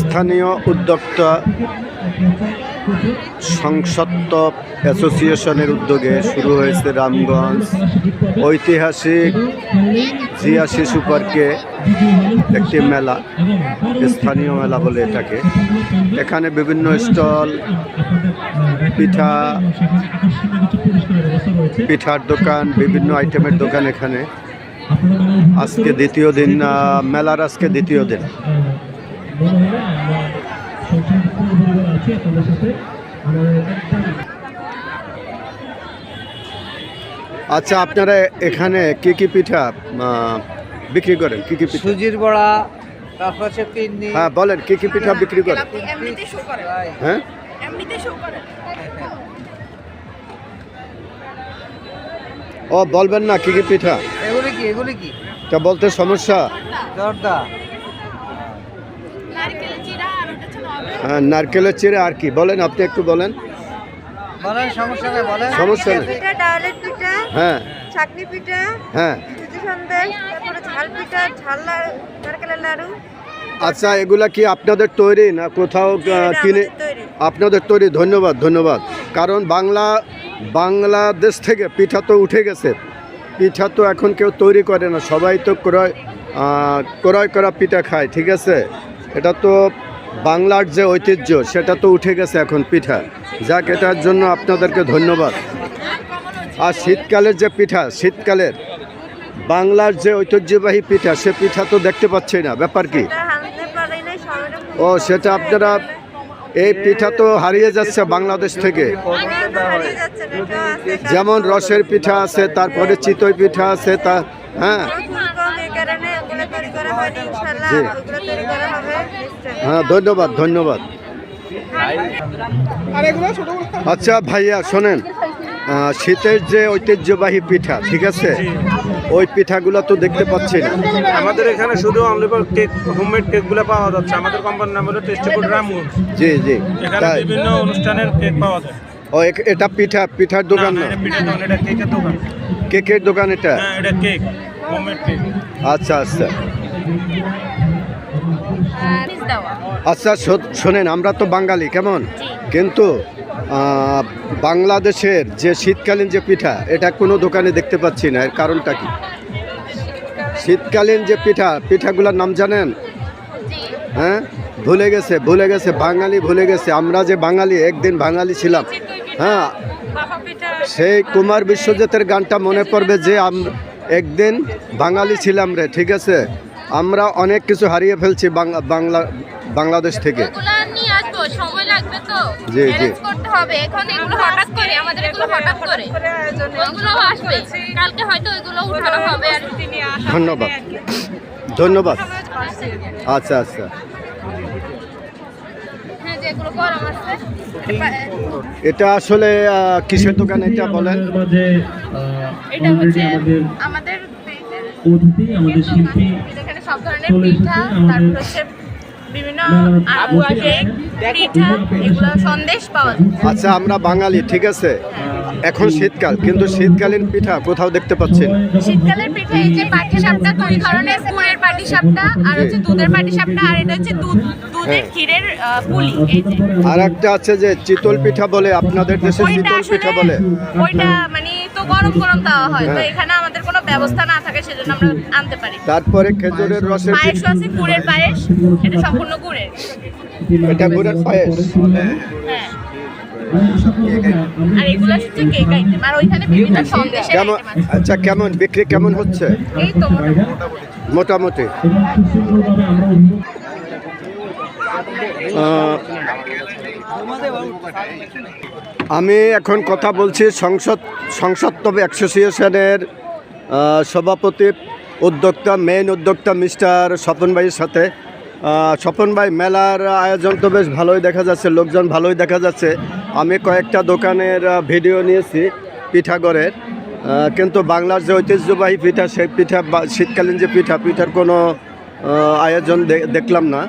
স্থানীয় উদ্যোক্তা সংসত্ব অ্যাসোসিয়েশনের উদ্যোগে শুরু হয়েছে রামগঞ্জ ঐতিহাসিক জিয়া শিশু পার্কে একটি মেলা, স্থানীয় মেলা বলে এটাকে। এখানে বিভিন্ন স্টল, পিঠার দোকান, বিভিন্ন আইটেমের দোকান এখানে। আজকে দ্বিতীয় দিন, মেলার আজকে দ্বিতীয় দিন। আচ্ছা, আপনারা এখানে কি কি পিঠা বিক্রি করেন? কি কি পিঠা? সুজির বড়া, তারপর হচ্ছে পিন্নি। হ্যাঁ, বলেন কি কি পিঠা বিক্রি করেন? হ্যাঁ, ও বলবেন না কি কি পিঠা? এগুলি কি তা বলতে সমস্যা? জর্দা, হ্যাঁ, নারকেলের চিড়া। আর কি বলেন? আপনি একটু বলেন। সমস্যা নেই, বলেন। সমস্যা নেই। পিঠা, ডালের পিঠা, হ্যাঁ, চাটনি পিঠা, হ্যাঁ। সুজি সন্দেশ, তারপরে ঝাল পিঠা, ঝাল নারকেলের লাড়ু। আচ্ছা, এগুলা কি আপনাদের তৈরি না কোথাও কিনে? আপনাদের তৈরি। ধন্যবাদ, ধন্যবাদ। কারণ বাংলাদেশ থেকে পিঠা তো উঠে গেছে। পিঠা তো এখন কেউ তৈরি করে না, সবাই তো ক্রয় করা পিঠা খায়। ঠিক আছে, এটা তো বাংলার যে ঐতিহ্য সেটা তো উঠে গেছে এখন পিঠা। যাক, এটার জন্য আপনাদেরকে ধন্যবাদ। আর শীতকালের যে পিঠা, শীতকালের বাংলার যে ঐতিহ্যবাহী পিঠা, সে পিঠা তো দেখতে পাচ্ছি না। ব্যাপার কি? ও, সেটা আপনারা, এই পিঠা তো হারিয়ে যাচ্ছে বাংলাদেশ থেকে। যেমন রসের পিঠা আছে, তারপরে চিতই পিঠা আছে, তা হ্যাঁ হ্যাঁ, ধন্যবাদ, ধন্যবাদ। আচ্ছা ভাইয়া, শোনেন, শীতের যে ঐতিহ্যবাহী পিঠা, ঠিক আছে, ওই পিঠাগুলো তো দেখতে পাচ্ছি না। আমাদের এখানে শুধু কেক, হোমমেড কেকগুলো পাওয়া যাচ্ছে। আমাদের কোম্পানির নাম হলো টেস্টি ফুড রামগঞ্জ। জি জি, এখানে বিভিন্ন অনুষ্ঠানের কেক পাওয়া যায়। ও, এটা পিঠার দোকান না? পিঠার দোকান, এটা কেকের দোকান। কেকের দোকান এটা? হ্যাঁ, এটা কেক, হোমমেড কেক। আচ্ছা আচ্ছা আচ্ছা, শোনেন, আমরা তো বাঙালি, কেমন, কিন্তু বাংলাদেশের যে শীতকালীন যে পিঠা, এটা কোনো দোকানে দেখতে পাচ্ছি না। এর কারণটা কি? শীতকালীন যে পিঠাগুলোর নাম জানেন? হ্যাঁ, ভুলে গেছে বাঙালি, ভুলে গেছে। আমরা যে বাঙালি, একদিন বাঙালি ছিলাম। হ্যাঁ, সেই কুমার বিশ্বজিতের গানটা মনে পড়বে যে একদিন বাঙালি ছিলাম রে। ঠিক আছে, আমরা অনেক কিছু হারিয়ে ফেলছি বাংলাদেশ থেকে। জি জি, ধন্যবাদ, ধন্যবাদ। আচ্ছা আচ্ছা, এটা আসলে কিসের দোকান এটা বলেন? এটা হচ্ছে আমাদের শিল্পী, এখানে সব ধরনের পিঠা, তারপর হচ্ছে বিভিন্ন পিঠা, এগুলো সন্দেশ পাওয়া যায়। আচ্ছা, আমরা বাঙালি, ঠিক আছে, এখন শীতকাল, কিন্তু শীতকালীন পিঠা কোথাও দেখতে পাচ্ছি না। শীতকালের পিঠা এই যে পাটিসাপটা, দুই ধরনের, গুড়ের পাটিসাপটা আর হচ্ছে দুধের পাটিসাপটা, আর এটা হচ্ছে দুধের ক্ষীরের পুলি। এই যে আর একটা আছে যে চিতল পিঠা বলে, আপনাদের দেশে চিতল পিঠা বলে। ওইটা মানে তো গরম গরম দেওয়া হয়, তো এখানে আমাদের কোনো ব্যবস্থা না থাকে, সেজন্য আমরা আনতে পারি। তারপরে খেজুরের রসের পায়েস আছে, গুড়ের পায়েস, এটা সম্পূর্ণ গুড়ের। এটা গুড়ের পায়েস। হ্যাঁ, আর এগুলো হচ্ছে কেক আইটেম, আর ওইখানে বিভিন্ন সন্দেশের কেমন? আইটেম আছে। আচ্ছা, কেমন বিক্রি কেমন হচ্ছে? এই তো মোটামুটি। আমি এখন কথা বলছি সংসত্ব অ্যাসোসিয়েশনের সভাপতি, মেইন উদ্যোক্তা মিস্টার স্বপন ভাইয়ের সাথে। স্বপন ভাই, মেলার আয়োজন তো বেশ ভালোই দেখা যাচ্ছে, লোকজন ভালোই দেখা যাচ্ছে। আমি কয়েকটা দোকানের ভিডিও নিয়েছি পিঠাগড়ের, কিন্তু বাংলার যে ঐতিহ্যবাহী পিঠা, সেই পিঠা, শীতকালীন যে পিঠার কোনো আয়োজন দেখলাম না।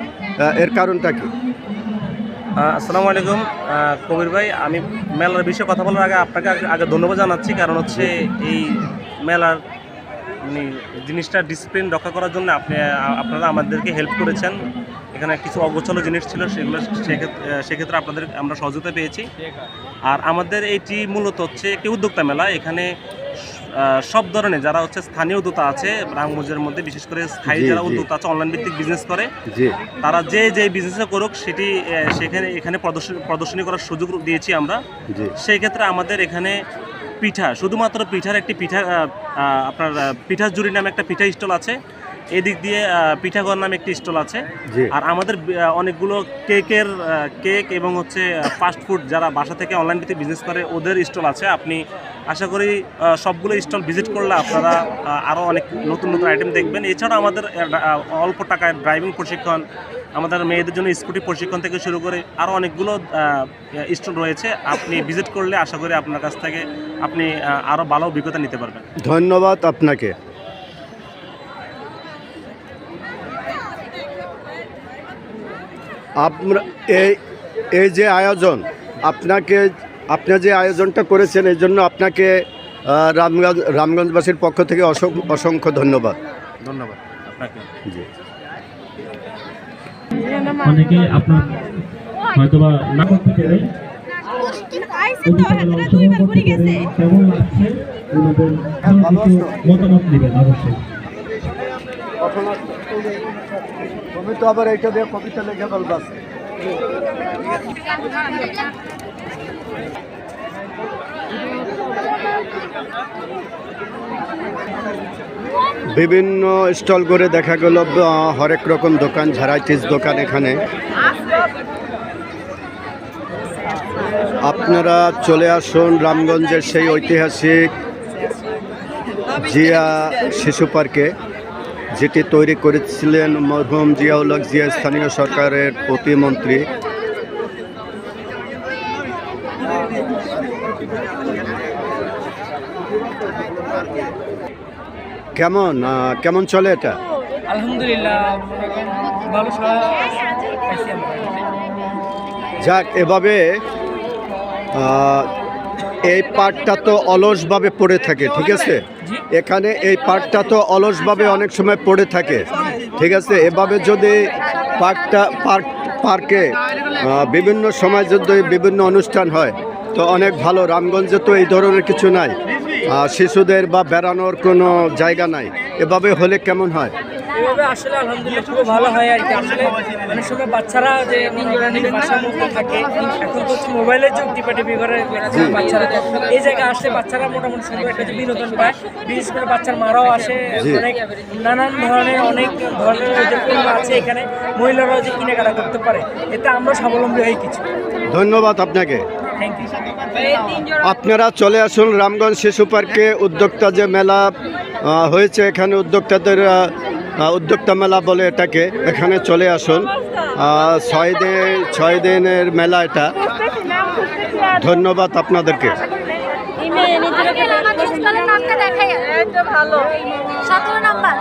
এর কারণটা কি? আসসালামু আলাইকুম কবির ভাই, আমি মেলার বিষয়ে কথা বলার আগে আপনাকে আগে ধন্যবাদ জানাচ্ছি। কারণ হচ্ছে এই মেলার জিনিসটা ডিসিপ্লিন রক্ষা করার জন্য আপনারা আমাদেরকে হেল্প করেছেন। এখানে কিছু অগোছালো জিনিস ছিল, সেগুলো সেক্ষেত্রে আপনাদের আমরা সহযোগিতা পেয়েছি। আর আমাদের এইটি মূলত হচ্ছে একটি উদ্যোক্তা মেলা। এখানে সব ধরনের যারা হচ্ছে স্থানীয় উদ্যোক্তা আছে রামগঞ্জের মধ্যে, বিশেষ করে স্থায়ী জি, যারা জি। উদ্যোক্তা আছে, অনলাইন ভিত্তিক বিজনেস করে, জি তারা যে বিজনেসে করুক সেটি এখানে প্রদর্শনী করার সুযোগ দিয়েছি আমরা। জি সেই ক্ষেত্রে আমাদের এখানে পিঠা, শুধুমাত্র পিঠার একটি আপনার পিঠার জুড়ি নামে একটা পিঠা স্টল আছে, এদিক দিয়ে পিঠাঘর নামে একটি স্টল আছে। জি আর আমাদের অনেকগুলো কেক এবং হচ্ছে ফাস্ট ফুড যারা বাসা থেকে অনলাইন ভিত্তিক বিজনেস করে ওদের স্টল আছে। আপনি আশা করি সবগুলো স্টল ভিজিট করলে আপনারা আরও অনেক নতুন নতুন আইটেম দেখবেন। এছাড়া আমাদের অল্প টাকায় ড্রাইভিং প্রশিক্ষণ, আমাদের মেয়েদের জন্য স্কুটি প্রশিক্ষণ থেকে শুরু করে আরও অনেকগুলো স্টল রয়েছে। আপনি ভিজিট করলে আশা করি আপনার কাছ থেকে আপনি আরও ভালো অভিজ্ঞতা নিতে পারবেন। ধন্যবাদ আপনাকে। আপনার এই যে আয়োজন, আপনি যে আয়োজনটা করেছেন এই জন্য আপনাকে রামগঞ্জবাসীর পক্ষ থেকে অসংখ্য ধন্যবাদ। ধন্যবাদ আপনাকে। জি অনেকে আপনার হয়তোবা না করতে পেরে কেমন লাগছে ওনাদের মতামত নেবেন অবশ্যই। তুমি তো আবার এইটা দিয়ে কবিতা লিখে বলবাস। বিভিন্ন স্টল করে দেখা গেল হরেক রকম দোকান, ভ্যারাইটিস দোকান এখানে। আপনারা চলে আসুন রামগঞ্জের সেই ঐতিহাসিক জিয়া শিশু পার্কে, যেটি তৈরি করেছিলেন মরহুম জিয়াউল হক জিয়া, স্থানীয় সরকারের প্রতিমন্ত্রী। কেমন চলে এটা? আলহামদুলিল্লাহ ভালো সাড়া পাইছি আমরা। যাক, এভাবে এই পার্কটা তো অলসভাবে পড়ে থাকে, ঠিক আছে? এখানে এই পার্কটা তো অলসভাবে অনেক সময় পড়ে থাকে, ঠিক আছে? এভাবে যদি পার্কে বিভিন্ন সময় যদি বিভিন্ন অনুষ্ঠান হয় তো অনেক ভালো। রামগঞ্জে তো এই ধরনের কিছু নাই, শিশুদের বা বেড়ানোর কোনো জায়গা নাই। এভাবে হলে কেমন হয়? এভাবে আসলে আলহামদুলিল্লাহ খুব ভালো হয় আর কি। আসলে অনেক সময় বাচ্চারা যে নিজের বাসার মধ্যে থাকে, এখন তো মোবাইলের যুগ, টিপাটিপি করে বাচ্চারা, এই জায়গায় আসলে বাচ্চারা মোটামুটি সুন্দর একটা যে বিনোদন পায়। বিশেষ করে বাচ্চার মারাও আসে, অনেক নানান ধরনের আছে এখানে, মহিলারাও যে কেনাকাটা করতে পারে, এতে আমরা স্বাবলম্বী হই কিছু। ধন্যবাদ আপনাকে। Thank you. আপনারা চলে আসুন রামগঞ্জ শিশু পার্কে। উদ্যোক্তা যে মেলা হয়েছে এখানে, উদ্যোক্তা মেলা বলে এটাকে, এখানে চলে আসুন। 6 দিনের মেলা এটা। ধন্যবাদ আপনাদেরকে। ভালো 17 নাম্বার